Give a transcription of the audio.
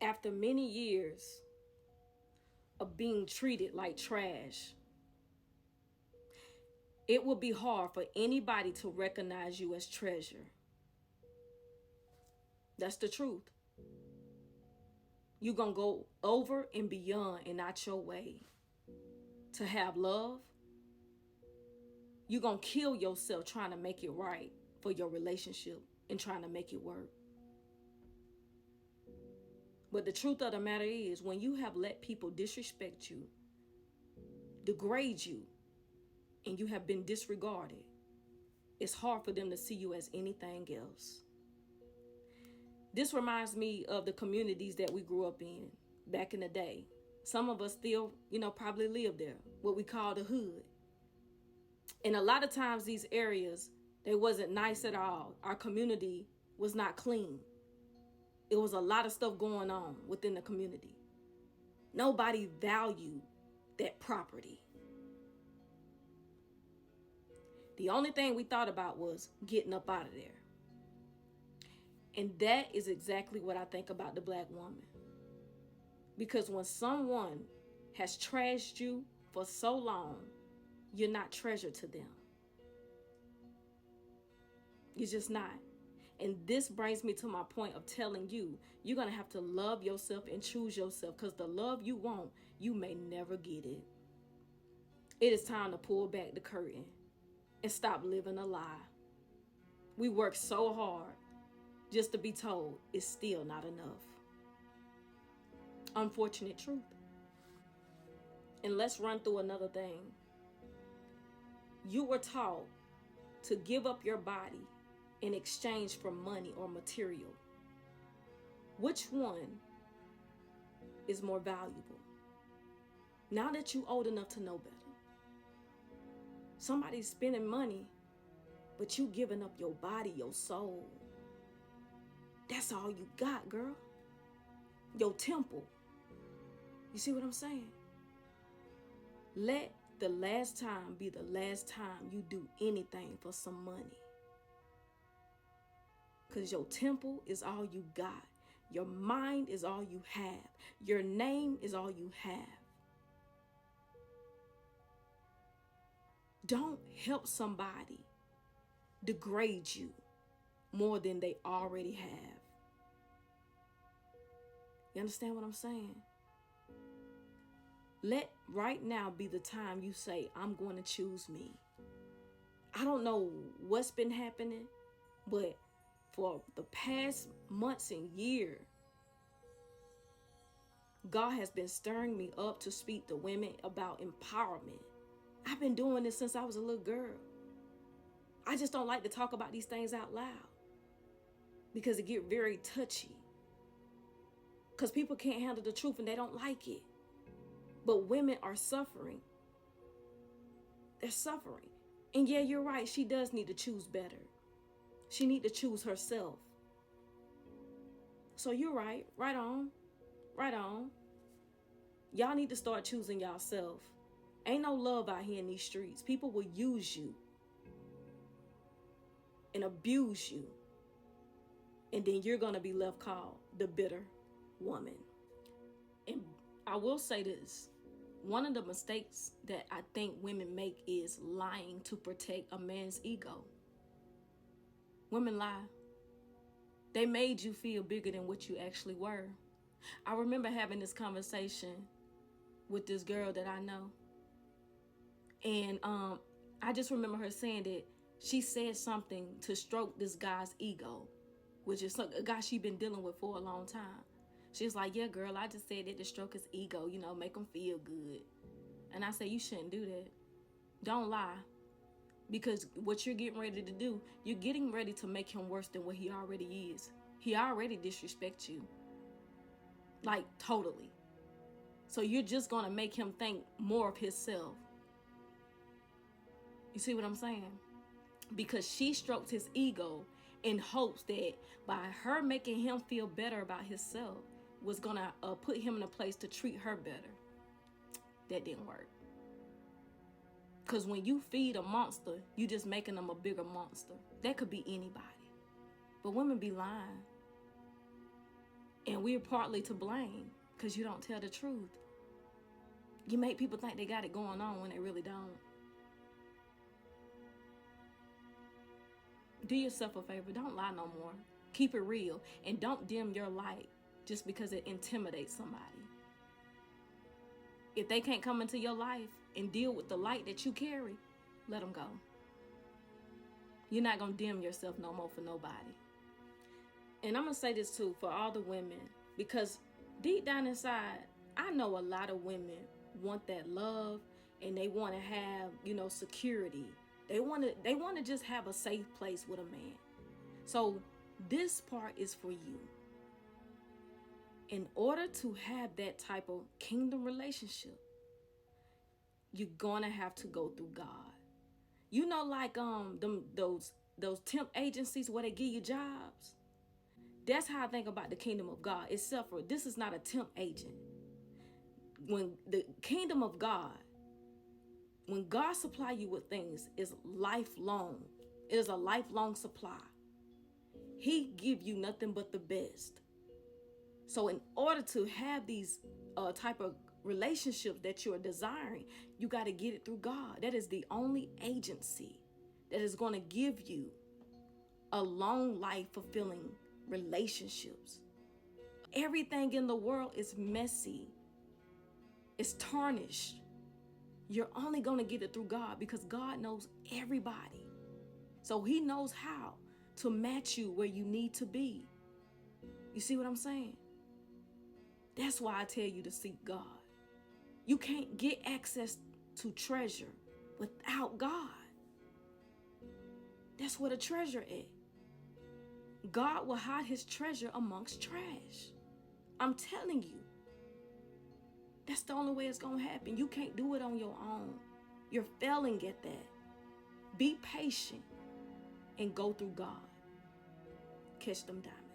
After many years of being treated like trash, it will be hard for anybody to recognize you as treasure. That's the truth. You're going to go over and beyond and out your way to have love. You're going to kill yourself trying to make it right for your relationship and trying to make it work. But the truth of the matter is, when you have let people disrespect you, degrade you, and you have been disregarded, it's hard for them to see you as anything else. This reminds me of the communities that we grew up in back in the day. Some of us still, probably live there, what we call the hood. And a lot of times these areas, they wasn't nice at all. Our community was not clean. It was a lot of stuff going on within the community. Nobody valued that property. The only thing we thought about was getting up out of there. And that is exactly what I think about the black woman. Because when someone has trashed you for so long, you're not treasured to them. You're just not. And this brings me to my point of telling you, you're going to have to love yourself and choose yourself, because the love you want, you may never get it. It is time to pull back the curtain and stop living a lie. We work so hard just to be told it's still not enough. Unfortunate truth. And let's run through another thing. You were taught to give up your body in exchange for money or material. Which one is more valuable? Now that you're old enough to know better. Somebody's spending money, but you giving up your body, your soul. That's all you got, girl. Your temple. You see what I'm saying? Let the last time be the last time you do anything for some money. Because your temple is all you got. Your mind is all you have. Your name is all you have. Don't help somebody degrade you more than they already have. You understand what I'm saying? Let right now be the time you say, I'm going to choose me. I don't know what's been happening, but for the past months and years, God has been stirring me up to speak to women about empowerment. I've been doing this since I was a little girl. I just don't like to talk about these things out loud because it get very touchy. Because people can't handle the truth and they don't like it. But women are suffering. They're suffering. And yeah, you're right. She does need to choose better. She need to choose herself. So you're right. Right on. Right on. Y'all need to start choosing yourself. Ain't no love out here in these streets. People will use you and abuse you. And then you're going to be left called the bitter woman. And I will say this. One of the mistakes that I think women make is lying to protect a man's ego. Women lie. They made you feel bigger than what you actually were. I remember having this conversation with this girl that I know. And I just remember her saying that she said something to stroke this guy's ego, which is a guy she'd been dealing with for a long time. She's like, yeah, girl, I just said that to stroke his ego, make him feel good. And I said, you shouldn't do that. Don't lie. Because what you're getting ready to do, you're getting ready to make him worse than what he already is. He already disrespects you. Like, totally. So you're just going to make him think more of himself. You see what I'm saying? Because she stroked his ego in hopes that by her making him feel better about himself was going to put him in a place to treat her better. That didn't work. Because when you feed a monster, you just making them a bigger monster. That could be anybody. But women be lying. And we're partly to blame because you don't tell the truth. You make people think they got it going on when they really don't. Do yourself a favor. Don't lie no more. Keep it real. And don't dim your light just because it intimidates somebody. If they can't come into your life and deal with the light that you carry, let them go. You're not going to dim yourself no more for nobody. And I'm going to say this too for all the women, because deep down inside, I know a lot of women want that love and they want to have, security. They want to just have a safe place with a man. So this part is for you. In order to have that type of kingdom relationship, you're going to have to go through God. Like those temp agencies where they give you jobs. That's how I think about the kingdom of God. Except for this is not a temp agent. When the kingdom of God, when God supply you with things, is lifelong. It is a lifelong supply. He give you nothing but the best. So in order to have these type of relationships that you're desiring, you got to get it through God. That is the only agency that is going to give you a long life fulfilling relationships. Everything in the world is messy. It's tarnished. You're only going to get it through God because God knows everybody. So he knows how to match you where you need to be. You see what I'm saying? That's why I tell you to seek God. You can't get access to treasure without God. That's where the treasure is. God will hide his treasure amongst trash. I'm telling you. That's the only way it's going to happen. You can't do it on your own. You're failing at that. Be patient and go through God. Catch them diamonds.